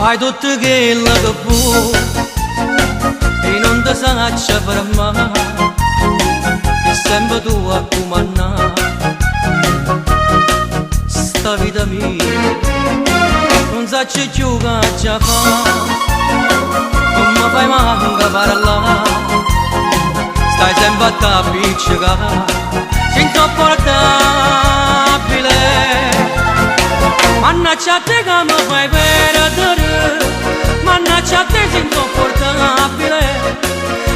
Fai tutto quello che vuoi e non ti saccia fermare, che sempre tu a comandare sta vita mia. Non saccia più che ci fa, non mi fai manca parlare, stai sempre a t'appiccicare, sei insopportabile. Mannaggia a te che mi fai perdere, mannaggia a te sei insopportabile,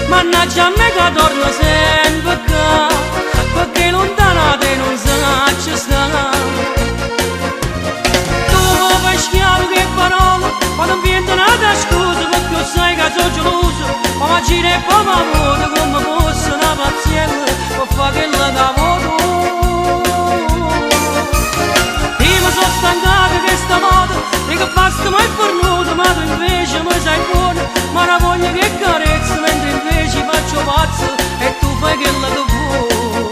mannaggia a me che torno sempre qua, perché lontana te non saccia stare. Tu fai schiavo che parole, quando mi viene una scusa, perché sai che sono geloso, ma mi gira e poi mi vuole come fosse una pazienza, per fare quello che voto. Sono stancato che sta moda, e che basta mai fornuto, ma tu invece mi sai buono, ma la voglia che carezza, mentre invece faccio pazzo e tu fai quello che vuoi.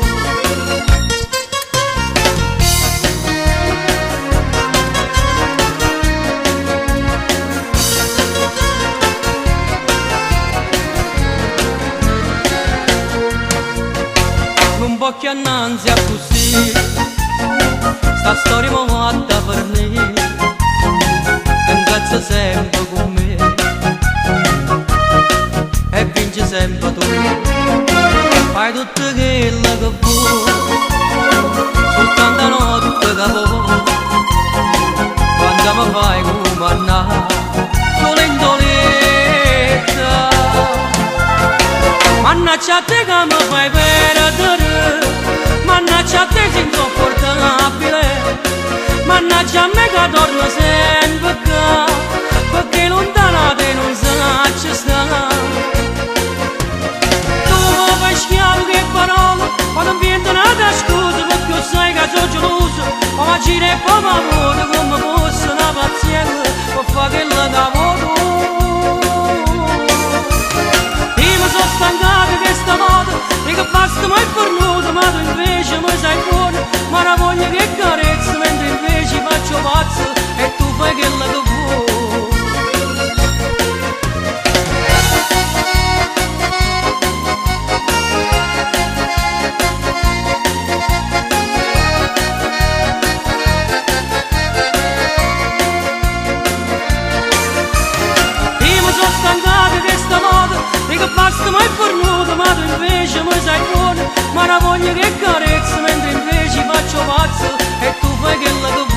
Non può che annanzi a così, sta storia mi fatta per me, che ingrazia sempre con me e vinci sempre tu. Fai tutto quello che vuoi, soltanto notte che vuoi, quando mi fai comandare dolentoletta. Mannaggia a te che mi fai perdere, mannaggia a te sei insopportabile, mannaggia a me che torno sempre qua, perché lontana te non saccia stare. Tu fai schiavo che parole, quando mi viene una scusa, perché sai che sono geloso, ma mi gira e poi mi vuole come fosse una pazienza, per fare quello che voto. Io mi sono stancato che sta moda, e che basta mai fornuto, ma tu invece mi sai buono, ma la voglia che carezza, mentre invece faccio pazzo e tu fai quello che vuoi. Io mi sono stancato che sta moda, e che basta mai fornuto, ma tu invece mi sai buono, ma la voglia che carezza, mentre invece faccio pazzo e tu fai quello che vuoi.